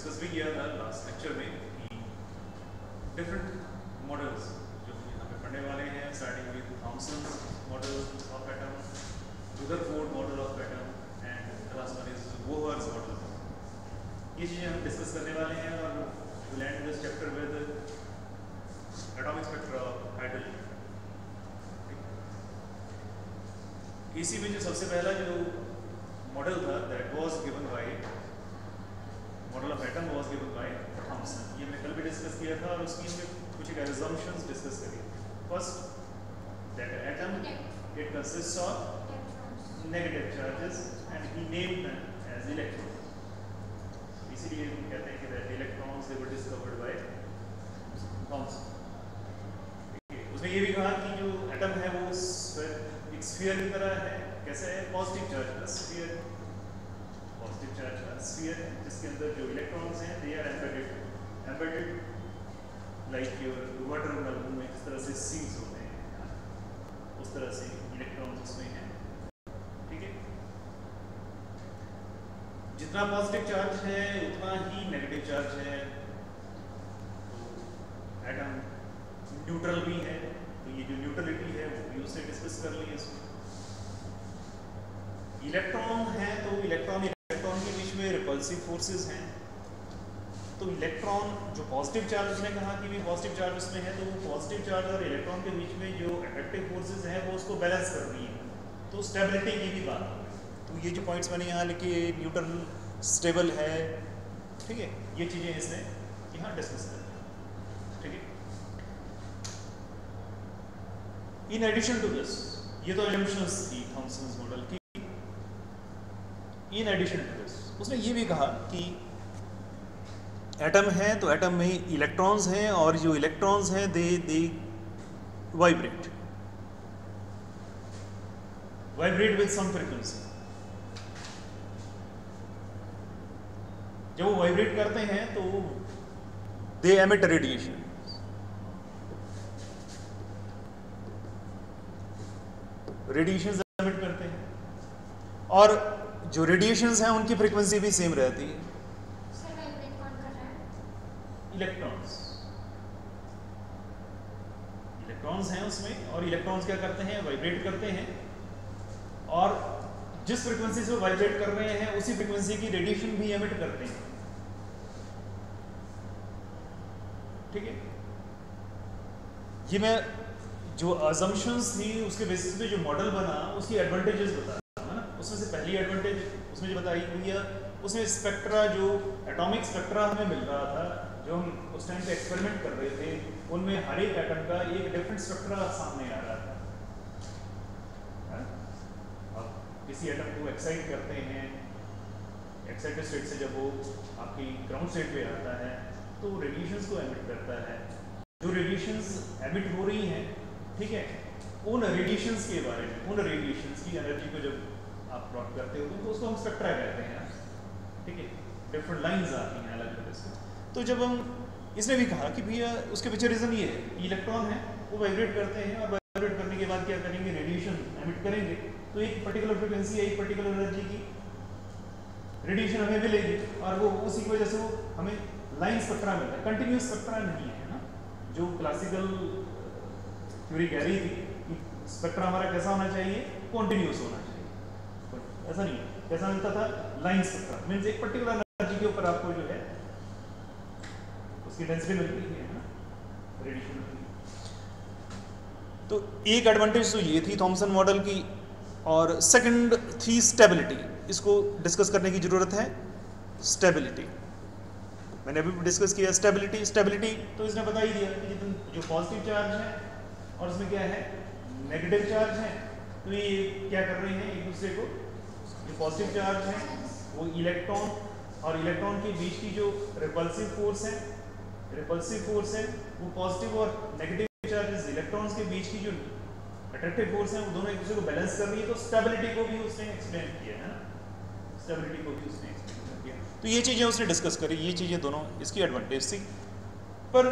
Discuss भी किया था लास्ट लेक्चर में कि डिफरेंट मॉडल्स जो हम यहाँ पे पढ़ने वाले हैं, starting with Thomson's model of atom, Rutherford model of atom and the last one is Bohr's model. ये चीज़ें हम डिस्कस करने वाले हैं और will end this chapter with atomic spectra of hydrogen. इसी में जो सबसे पहला जो मॉडल था that was given by model of atom was given by Thomson. ये मैंने कल भी डिस्कस किया था और उसकी में कुछ एक assumptions डिस्कस करी। First that atom it consists of negative charges and he named them as electron. इसीलिए हम कहते हैं कि that electrons they were discovered by Thomson. उसने ये भी कहा कि जो एटम है वो एक स्फीयर की तरह है। कैसे है? पॉजिटिव चार्ज का स्फीयर, पॉजिटिव चार्ज का स्फीयर है जिसके अंदर जो इलेक्ट्रॉन्स हैं they are embedded like your water balloon में जिस तरह से सील्स होते हैं उस तरह से इलेक्ट्रॉन्स उसमें हैं। ठीक है, जितना पॉजिटिव चार्ज है उतना ही नेगेटिव चार्ज है। तो एटम न्यूट्रल भी है, तो ये जो न्यूट्रलिटी है वो भी उसने डिस्कस कर ली है। इसमें इलेक्ट्रॉन है तो इलेक्ट्रॉन के बीच में रिपल्सिव फोर्सेस हैं। तो इलेक्ट्रॉन जो पॉजिटिव चार्ज उसने कहा कि भी पॉजिटिव चार्ज उसमें है तो वो पॉजिटिव चार्ज और इलेक्ट्रॉन के बीच में जो अट्रैक्टिव फोर्सेस हैं वो उसको बैलेंस कर रही है। तो स्टेबिलिटी की भी बात है। तो ये जो पॉइंट्स मैंने यहाँ लिखे, न्यूट्रल, स्टेबल है, ठीक है, ये चीज़ें इसने यहाँ डिस्कस कर दी। ठीक है, इन एडिशन टू दिस, ये तो assumptions थी थॉमसन्स मॉडल की। इन एडिशन टू दिस उसने ये भी कहा कि एटम है तो एटम में इलेक्ट्रॉन्स हैं और जो इलेक्ट्रॉन्स हैं दे वाइब्रेट विद सम फ्रीक्वेंसी। जब वो वाइब्रेट करते हैं तो दे एमिट रेडिएशन। रेडिएशंस एमिट करते हैं और जो रेडिएशंस हैं उनकी फ्रीक्वेंसी भी सेम रहती है। इलेक्ट्रॉन्स हैं उसमें और इलेक्ट्रॉन्स क्या करते हैं? वाइब्रेट करते हैं और जिस फ्रीक्वेंसी से वाइब्रेट कर रहे हैं उसी फ्रीक्वेंसी की रेडिएशन भी एमिट करते हैं। ठीक है, ये मैं जो assumptions थी उसके बेसिस पे जो मॉडल बना उसकी एडवांटेजेस बता रहा है ना। उसमें से पहली एडवांटेज उसमें जो बताई हुई है उसमें स्पेक्ट्रा, जो एटॉमिक स्पेक्ट्रा हमें मिल रहा था जो हम उस टाइम पे एक्सपेरिमेंट कर रहे थे, उनमें हर एक एटम का एक डिफरेंट स्पेक्ट्रा सामने आ रहा था। अब किसी एटम को एक्साइट करते हैं, एक्साइटेड स्टेट से जब वो आपकी ग्राउंड स्टेट पे आता है तो रेडिएशंस को एमिट करता है। जो रेडिएशंस एमिट हो रही हैं, ठीक है, उन रेडिएशंस के बारे में, उन रेडिएशंस की एनर्जी को जब आप प्लॉट करते हो तो उसको हम स्पेक्ट्रा कहते हैं। ठीक है, डिफरेंट लाइंस आती हैं अलग अलग इसमें। तो जब हम, इसने भी कहा कि भैया उसके पीछे रीज़न ये है कि इलेक्ट्रॉन है वो वाइब्रेट करते हैं और वाइब्रेट करने के बाद क्या करेंगे? रेडिएशन एमिट करेंगे। तो एक पर्टिकुलर फ्रिक्वेंसी, एक पर्टिकुलर एनर्जी की रेडिएशन हमें मिलेगी और वो उसी की वजह से वो हमें लाइन स्पेक्ट्रा मिलता है। कंटिन्यूस स्पेक्ट्रा नहीं है ना, जो क्लासिकल थ्योरी कह रही थी कि स्पेक्ट्रा हमारा कैसा होना चाहिए? कॉन्टिन्यूस होना चाहिए। ऐसा नहीं, कैसा मिलता था? लाइन स्पेक्ट्रा मीन्स एक पर्टिकुलर एनर्जी के ऊपर आपको जो है उसकी डेंसिटी मिल रही है ना, रेडिएशन मिल रही है। तो एक एडवांटेज तो ये थी थॉमसन मॉडल की। और सेकंड थी स्टेबिलिटी। इसको डिस्कस करने की जरूरत है। स्टेबिलिटी मैंने अभी डिस्कस किया। स्टेबिलिटी तो इसने बता ही दिया कि जो पॉजिटिव चार्ज है और उसमें क्या है? नेगेटिव चार्ज है। तो ये क्या कर रहे हैं एक दूसरे को? जो पॉजिटिव चार्ज है वो इलेक्ट्रॉन और इलेक्ट्रॉन के बीच की जो रिपल्सिव फोर्स है वो पॉजिटिव और नेगेटिव चार्जेस इलेक्ट्रॉन्स के बीच की जो अट्रैक्टिव फोर्स है वो दोनों एक दूसरे को बैलेंस कर रही है। तो स्टेबिलिटी को भी उसने एक्सप्लेन किया है ना, स्टेबिलिटी को भी उसने एक्सप्लेन कर दिया। तो ये चीज़ें उसने डिस्कस करी, ये चीज़ें दोनों इसकी एडवांटेज थी। पर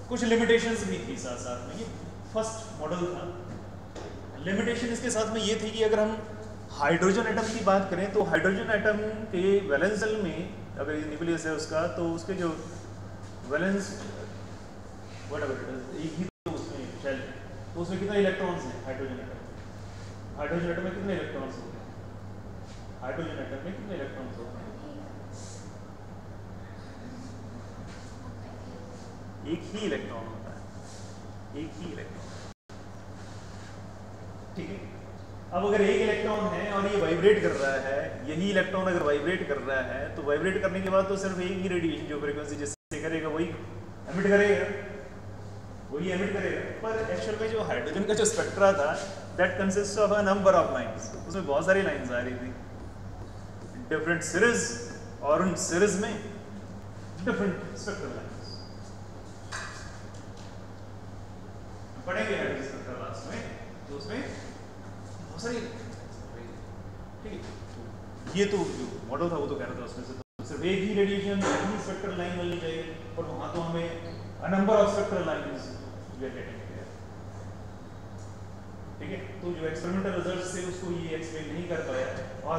कुछ लिमिटेशंस भी थी साथ साथ में। ये फर्स्ट मॉडल था। लिमिटेशन इसके साथ में ये थी कि अगर हम हाइड्रोजन एटम की बात करें तो हाइड्रोजन एटम के वैलेंस शेल में अगर ये न्यूक्लियस है उसका, तो उसके जो वैलेंस व्हाटएवर इट इज, एक ही तो उसमें शेल, तो उसमें कितने इलेक्ट्रॉन्स हैं हाइड्रोजन एटम में? हाइड्रोजन एटम में कितने इलेक्ट्रॉन्स होते हैं? हाइड्रोजन एटम में कितने इलेक्ट्रॉन्स होते हैं? एक ही इलेक्ट्रॉन होता है, एक ही इलेक्ट्रॉन। ठीक है, अब अगर एक इलेक्ट्रॉन है और ये वाइब्रेट कर रहा है, यही इलेक्ट्रॉन अगर वाइब्रेट कर रहा है, तो वाइब्रेट करने के बाद तो सिर्फ एक ही रेडिएशन जो फ्रीक्वेंसी जिससे करेगा वही एमिट करेगा, वही एमिट करेगा। पर एक्चुअल में जो हाइड्रोजन का जो स्पेक्ट्रा था, that consist of a number of lines, उसमें बहुत सारी लाइंस आ रही थी डिफरेंट सीरीज, और उन सीरीज में डिफरेंट स्पेक्ट्रल लाइंस। पढ़ेंगे हाइड्रोजन स्पेक्ट्रा लास्ट में, तो उसमें बहुत सारी, ठीक है। ये तो जो मॉडल था वो तो कह रहा था उसमें से तो सिर्फ एक ही रेडिएशन, एक ही स्पेक्ट्रल लाइन मिलनी चाहिए, और वहाँ तो हमें a number of spectral lines we are getting. ठीक है, तो जो एक्सपेरिमेंटल रिजल्ट से उसको ये एक्सप्लेन नहीं कर पाया। और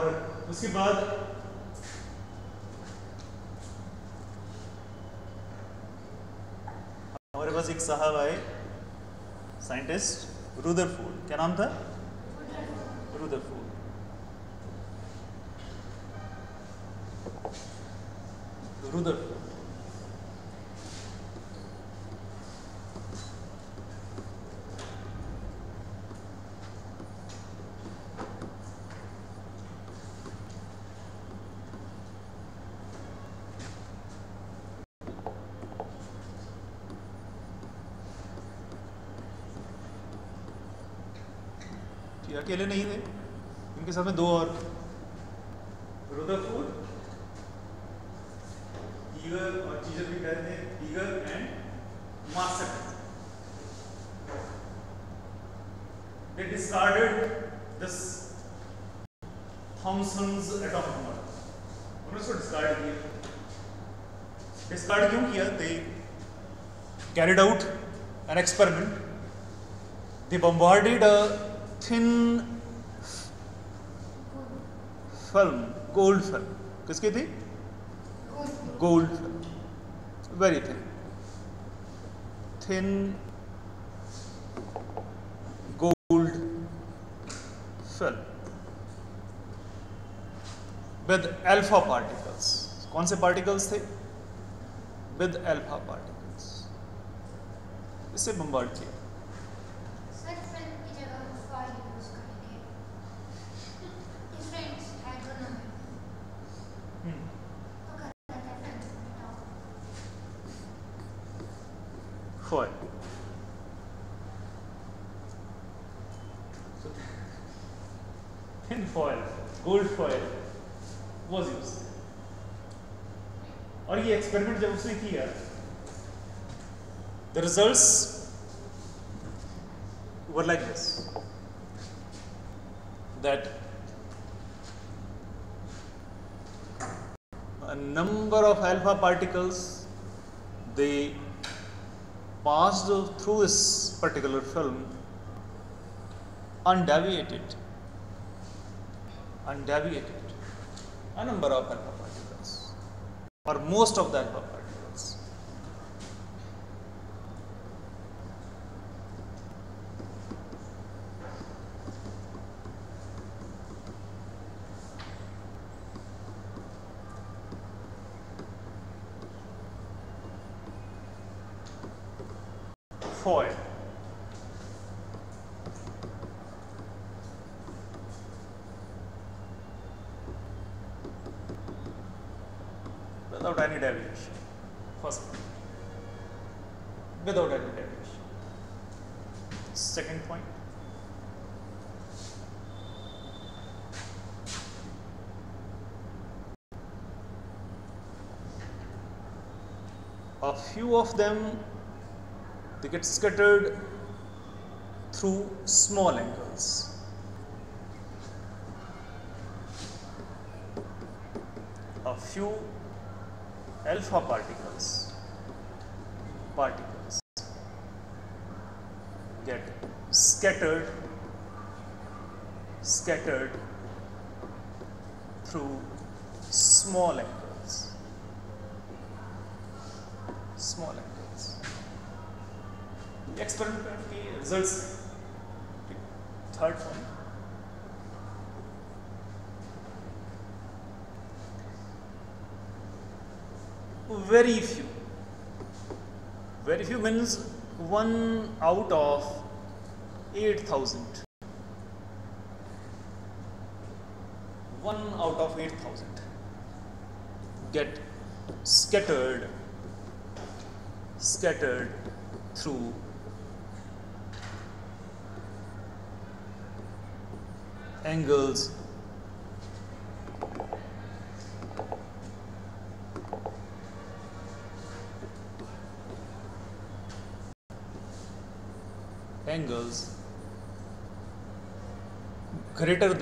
उसके बाद हमारे पास एक साहब आए, साइंटिस्ट रुदरफोर्ड, क्या नाम था? रुदरफोर्ड। रुदरफोर्ड अकेले नहीं थे, इनके साथ में दो और, रुदरफोर्ड, ईगर, और चीजर भी कहते हैं, Geiger and Marshall. They discarded this Thomson's atomic model, उन्होंने उसको डिस्कार्ड किया। डिस्कार्ड क्यों किया? They carried out an experiment. They bombarded a thin film, gold film, किसकी थी? Gold film, very thin gold film with alpha particles. कौन से particles थे? With alpha particles. इससे बम्बार्ड किया। Foil. So, thin foil, gold foil was used. और ये experiment जब उसने किया, the results were like this, that a number of alpha particles, they passed through this particular film undeviated, a number of alpha particles, or most of the alpha particles. Foil. Without any deviation. First point. Without any deviation. Second point. A few of them, they get scattered through small angles. A few alpha particles get scattered through small angles. Small angles. Experiment के results. Third point, very few means 1 out of 8,000, 1 out of 8,000 get scattered through angles greater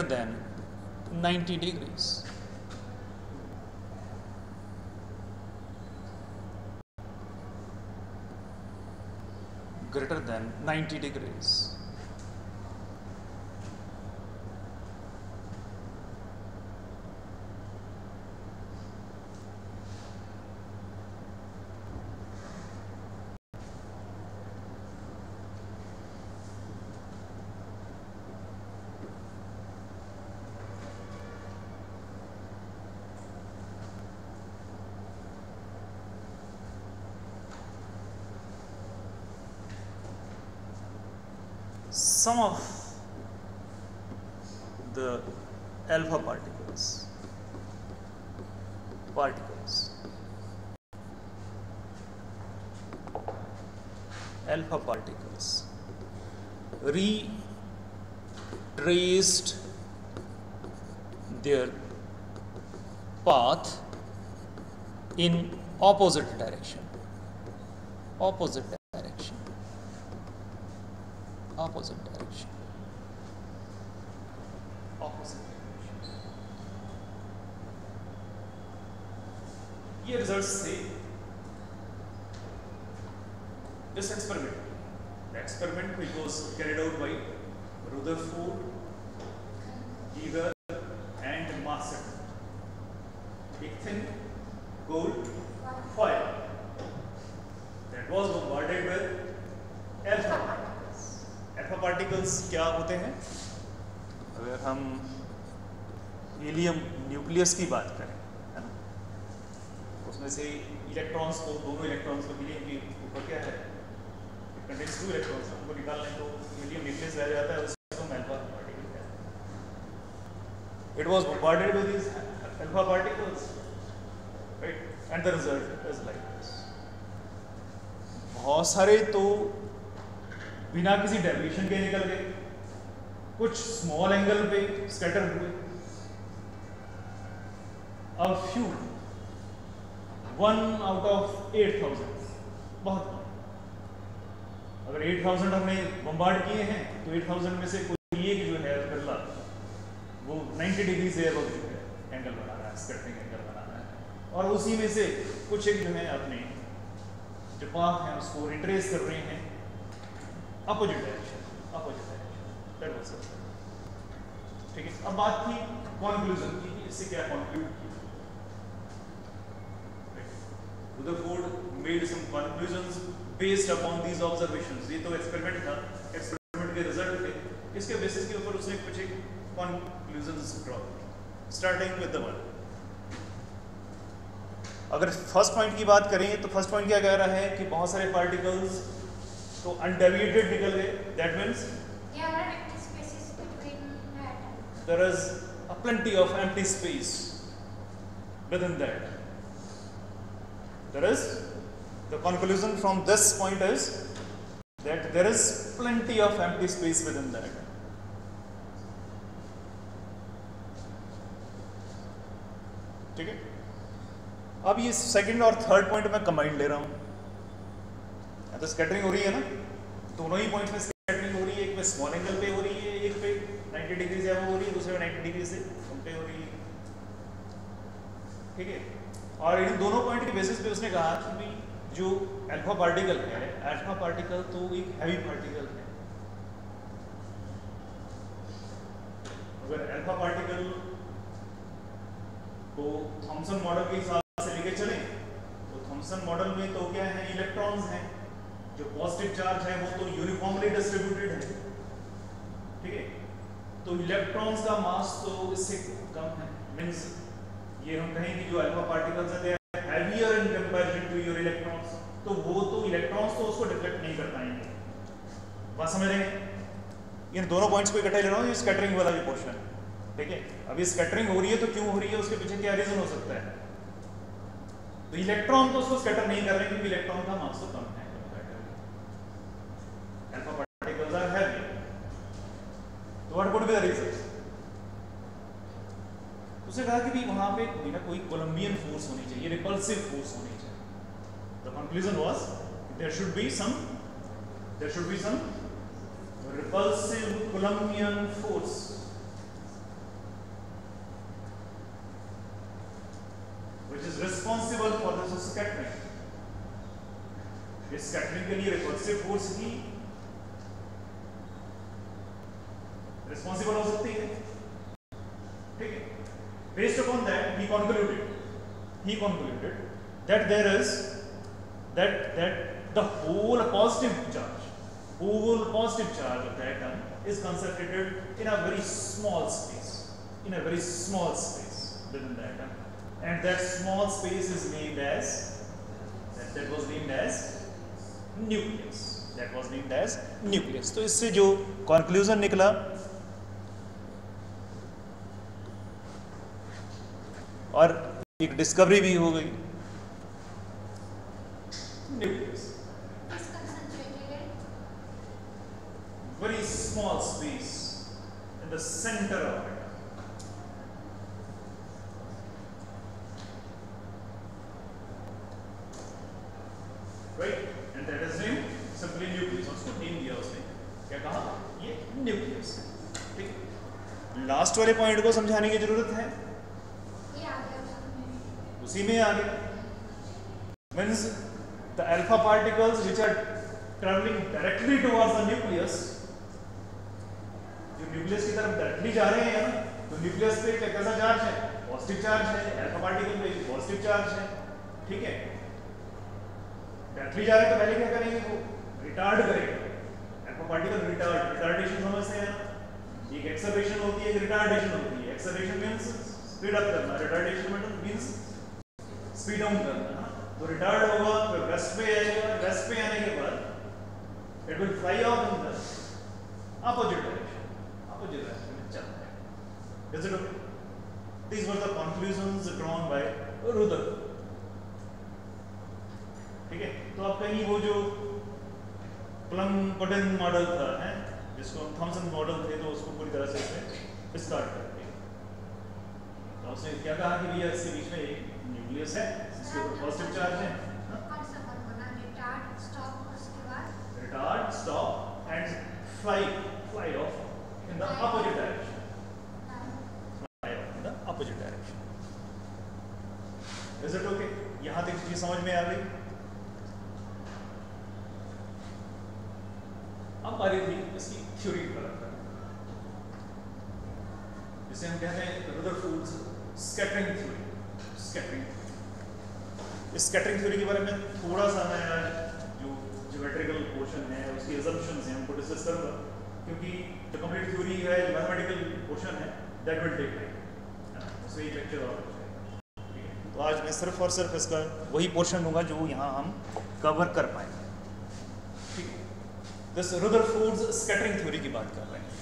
than 90 degrees. Greater than 90 degrees. Some of the alpha particles retraced their path in opposite direction. ये results थे इस experiment which was carried out by Rutherford, Geiger and Marcet. एक thin gold foil that was bombarded with alpha particles. Alpha particles क्या होते हैं? अगर हम helium nucleus की बात करें, है ना, उसमें से इलेक्ट्रॉन्स को, दोनों इलेक्ट्रॉन्स को हीलियम के ऊपर क्या है, कंटेन्स 2 इलेक्ट्रॉन्स, उनको निकालने तो हीलियम न्यूक्लियस रह जाता है, उसको हम अल्फा पार्टिकल कहते हैं. It was bombarded with these alpha particles, right? And the result is like this. बहुत सारे तो बिना किसी डेविएशन के निकल गए, कुछ स्मॉल एंगल पे स्कैटर हुए. A few, 1 out of 8,000, बहुत कम. अगर 8,000 हमने बम्बार्ड किए हैं तो 8,000 में से कोई एक जो है बिरला वो 90 डिग्री से अब जो है एंगल बना रहा है, स्कैटरिंग एंगल बना रहा है, और उसी में से कुछ एक जो है अपने जो पाथ हैं उसको रिट्रेस कर रहे हैं अपोजिट डायरेक्शन. ठीक है. अब बात थी कॉन्क्लूजन की, इससे क्या कंक्लूड किया. Rutherford made some conclusions based upon these observations. ये तो एक्सपेरिमेंट था, एक्सपेरिमेंट के रिजल्ट थे, इसके बेसिस के ऊपर उसने कुछ एक conclusions ड्रॉ किए. Starting with the one. अगर फर्स्ट पॉइंट की बात करें तो फर्स्ट पॉइंट क्या कह रहा है कि बहुत सारे पार्टिकल्स तो अनडेविएटेड निकल गए. That means there is a plenty of empty space within that. There is, the conclusion from this point is that there is plenty of empty space within that. ठीक है. अब ये सेकंड और third point मैं combine ले रहा हूं. तो स्कैटरिंग हो रही है ना, दोनों ही पॉइंट्स में स्कैटरिंग हो रही है. एक में स्मॉल एंगल पे हो रही है, एक पे 90 डिग्री से वो हो रही है, दूसरे में 90 डिग्री से उल्टे हो रही है. ठीक है. और इन दोनों पॉइंट के बेसिस पे उसने कहा कि भाई जो अल्फा पार्टिकल है, अल्फा पार्टिकल तो एक हैवी पार्टिकल है. अगर अल्फा पार्टिकल को थॉमसन मॉडल के हिसाब से लेके चलें तो थॉमसन मॉडल में तो क्या है, इलेक्ट्रॉन्स हैं, जो पॉजिटिव चार्ज है वो तो यूनिफॉर्मली डिस्ट्रीब्यूटेड है, ठीक है। तो इलेक्ट्रॉन्स का मास तो इससे कम है, मींस ये हम कहें कि जो अल्फा पार्टिकल्स हैं they are heavier in comparison to your electrons, तो वो तो इलेक्ट्रॉन्स तो उसको डिफ्लेक्ट नहीं कर पाएंगे। बात समझ रहे हैं? इन दोनों पॉइंट्स को इकट्ठा ले रहा हूँ, ये स्कैटरिंग वाला भी पोर्शन है, ठीक है। अभी स्कैटरिंग हो रही है तो क्यों हो रही है, उसके पीछे क्या रीजन हो सकता है। तो इलेक्ट्रॉन तो उसको स्कैटर नहीं कर रहे क्योंकि इलेक्ट्रॉन का मास तो कम है, अल्फा पार्टिकल्स आर हैवी, तो what would be the reason. उसने कहा कि भी वहां पे बिना कोई कोलंबियन फोर्स होनी चाहिए, रिपल्सिव फोर्स होनी चाहिए। The conclusion was there should be some repulsive Coulombian force which is responsible for this scattering. इस scattering के लिए repulsive force ही responsible हो सकती है, ठीक है। Based upon that, he concluded that there is that the whole positive charge of the atom is concentrated in a very small space, within the atom, and that small space is named as nucleus. तो इससे जो conclusion निकला, और एक discovery भी हो गई, nucleus, very small space in the center of it. Right? And that is named simply nucleus. उसको नेम दिया उसने, क्या कहा, ये न्यूक्लियस है, ठीक। लास्ट वाले पॉइंट को समझाने की जरूरत है, उसी में आ गया, means the alpha particles which are travelling directly towards the nucleus, जो न्यूक्लियस की तरफ डायरेक्टली जा रहे हैं ना, तो न्यूक्लियस पे कैसा चार्ज है, पॉजिटिव चार्ज है, अल्फा पार्टिकल पे पॉजिटिव चार्ज है, ठीक है। डायरेक्टली जा रहे हैं तो पहले क्या करेंगे, वो रिटार्ड करेंगे, अल्फा पार्टिकल रिटार्डेशन समझते हैं ना, एक एक्सेलरेशन होती है, एक रिटार्डेशन होती है। एक्सेलरेशन मींस स्पीड अप करना, रिटार्डेशन मींस स्पीड डाउन करना। तो रिटार्ड होगा फिर रेस्ट पे आएगा, रेस्ट पे आने के बाद it will fly of in the opposite direction में चलता है। Is it okay? These were the conclusions drawn by Rutherford, ठीक है। तो आप कहीं वो जो प्लम-कॉटन मॉडल था, है जिसको थॉमसन मॉडल थे, तो उसको पूरी तरह से इसमें स्टार्ट करते हैं। तो उसने क्या कहा कि भैया इसके बीच में एक न्यूक्लियस है, इसके ऊपर पॉजिटिव चार्ज है, retard, stop and fly off in the opposite direction. Is it okay? यहाँ तक चीज समझ में आ गई। अब आ रही थी इसकी थ्योरी पर, जिसे हम कहते हैं रदरफोर्ड्स स्कैटरिंग थ्योरी। इस स्कैटरिंग थ्योरी के बारे में थोड़ा सा मैं जो ज्योमेट्रिकल पोर्शन है, उसकी assumptions हैं, उनको डिस्कस करूंगा, क्योंकि जो कंप्लीट थ्योरी है, जो मैथमेटिकल पोर्शन है, दैट विल टेक टाइम, उसमें एक लेक्चर और हो जाएगा, ठीक है। तो आज मैं सिर्फ और सिर्फ इसका वही पोर्शन दूंगा जो यहाँ हम कवर कर पाएंगे, ठीक है। दिस रदरफोर्ड्स स्कैटरिंग थ्योरी की बात कर रहे हैं।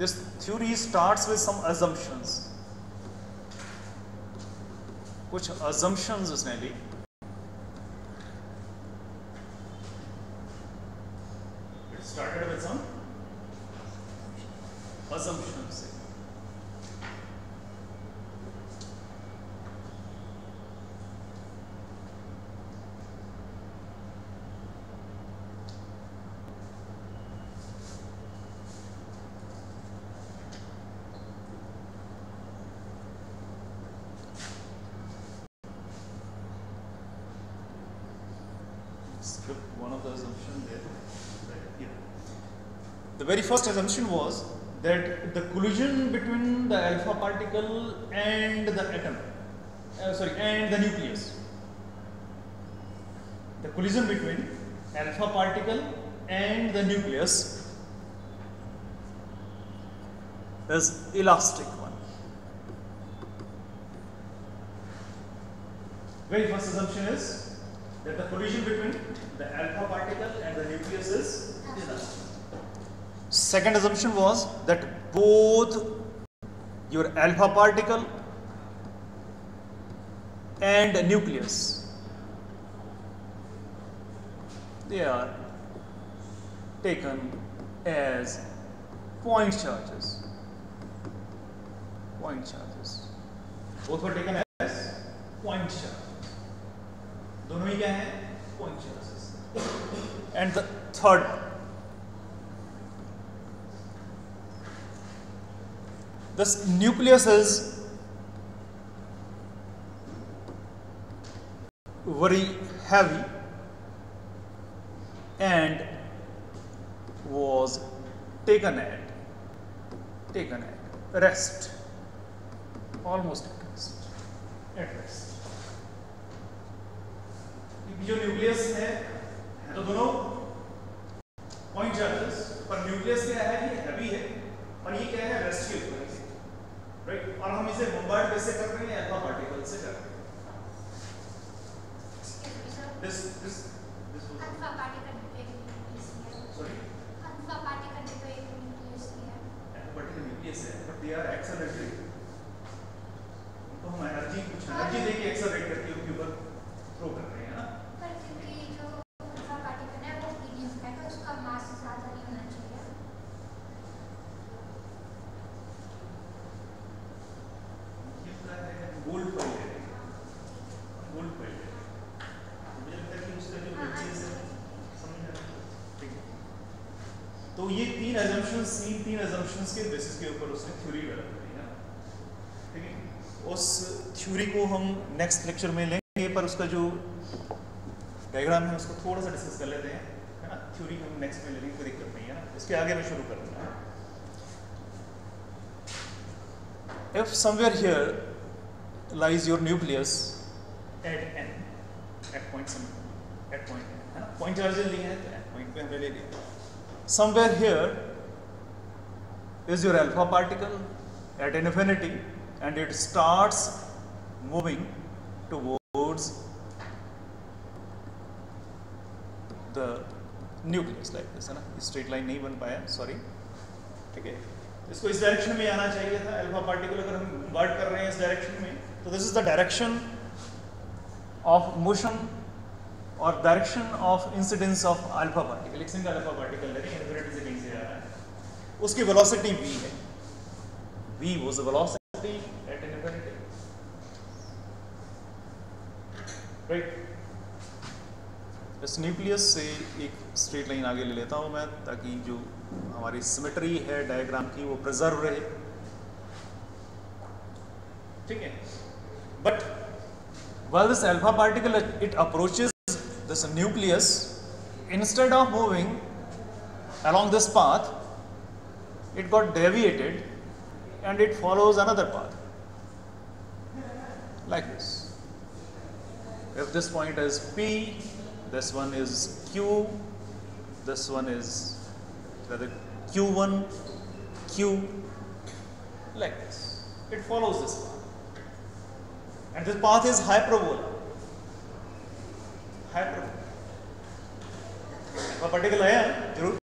This theory starts with some assumptions. कुछ assumptions उसने ली। It started with some assumptions. One of the assumptions there. The very first assumption was that the collision between the alpha particle and the atom, and the nucleus. The collision between alpha particle and the nucleus is elastic one. Very first assumption is that the collision between the alpha particle and the nucleus is elastic. Second assumption was that both your alpha particle and nucleus, they are taken as point charges. Point charges. Both were taken as point charges. दोनों ही क्या हैं? Point charges. And the third one, this nucleus is very heavy and was taken at rest, almost at rest. जो nucleus है तो दोनों point charges, पर nucleus क्या है? ये हैवी है और ये क्या है? रेस्ट के ऊपर है, राइट? और हम इसे बम्बार्ड कैसे कर रहे हैं? अल्फा पार्टिकल से कर रहे हैं. This अल्फा पार्टिकल पे न्यूक्लियस है. Sorry? अल्फा पार्टिकल पे न्यूक्लियस है. अल्फा पार्टिकल न्यूक्लियस है, but they are accelerated. तो हम एनर्जी देके एक्सेलरेट करके उनके ऊपर थ्रो कर रहे हैं ना. पर क्योंकि जो अल्फा पार्टिकल है वो हीलियम का है तो उसका मास ज्यादा नहीं होना चाहिए. ये क्या है? गोल्ड फॉइल है. गोल्ड फॉइल है. मुझे लगता है कि उसका जो चीज है समझ आ रहा है. ठीक है. तो ये तीन assumptions के बेसिस के ऊपर उसने थ्योरी डेवलप करी है. ठीक है. उस थ्योरी को हम नेक्स्ट लेक्चर में लेंगे, पर उसका जो डायग्राम है उसको थोड़ा सा डिस्कस कर लेते हैं, है ना. थ्योरी हम नेक्स्ट में लेंगे, कोई दिक्कत नहीं है ना. इसके आगे मैं शुरू करूँगा. If somewhere here lies your nucleus at n, at point n, है ना. पॉइंट चार्जेस लिए हैं तो n पॉइंट पे हमने ले लिया. Somewhere here is your alpha particle at infinity and it starts moving towards the nucleus like this, है ना. स्ट्रेट लाइन नहीं बन पाया, सॉरी. ठीक है. इसको इस डायरेक्शन में आना चाहिए था. अल्फा पार्टिकल अगर हम बम्बार्ड कर रहे हैं इस डायरेक्शन में, तो this is the direction of motion और direction of incidence of alpha particle. एक सिंगल अल्फा पार्टिकल लेकिन इन्फिनिटी से कहीं से आ रहा है. उसकी वेलोसिटी v है. v was the velocity at infinity, right. इस न्यूक्लियस से एक स्ट्रेट लाइन आगे ले लेता हूं मैं, ताकि जो हमारी सिमेट्री है डायग्राम की वो प्रिजर्व रहे. ठीक है. But while this alpha particle it approaches this nucleus, instead of moving along this path, it got deviated and it follows another path like this. If this point is P, this one is Q, this one is rather Q1, Q, like this. It follows this path. And this path is hyperbola. Alpha particle है जरूर,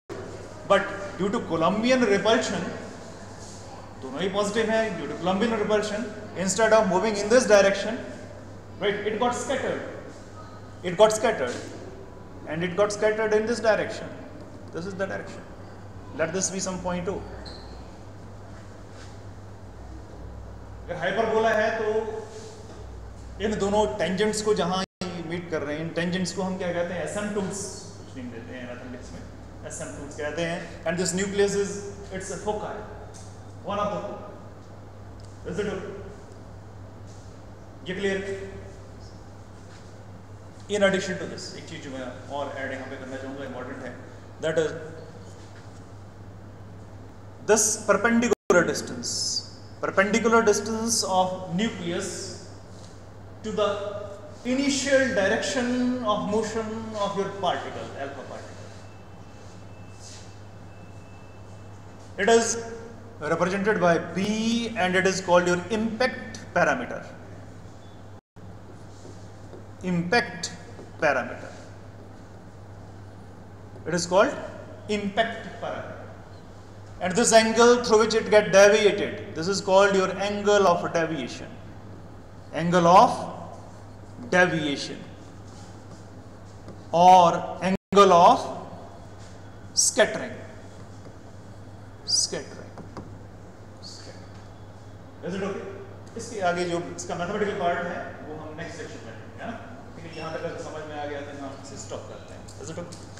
but due to Coulombian repulsion, दोनों ही positive हैं. Due to Coulombian repulsion, instead of moving in this direction, right, it got scattered. And it got scattered in this direction. This is the direction. Let this be some point O. अगर hyperbola है तो इन दोनों tangents को जहां meet कर रहे हैं, इन tangents को हम क्या कहते हैं? एसिम्पटोट्स कुछ नहीं देते हैं मैथमेटिक्स में. एसिम्पटोट्स कहते हैं. And this nucleus is its a foci, one of the. Is it okay? ये clear? In addition to this एक चीज जो मैं और ऐड यहाँ पे करना चाहूँगा, इम्पोर्टेंट है, that is this perpendicular distance of nucleus to the initial direction of motion of your particle, alpha particle. It is represented by B and it is called your impact parameter. Impact parameter. It is called impact parameter. And this angle through which it get deviated, this is called your angle of deviation. Angle of deviation or angle of scattering. Scattering. Is it okay? इसके आगे जो इसका mathematical part है वो हम next section में, है ना? ठीक है, यहाँ तक अगर समझ में आ गया तो हम इसे स्टॉप करते हैं. Is it okay?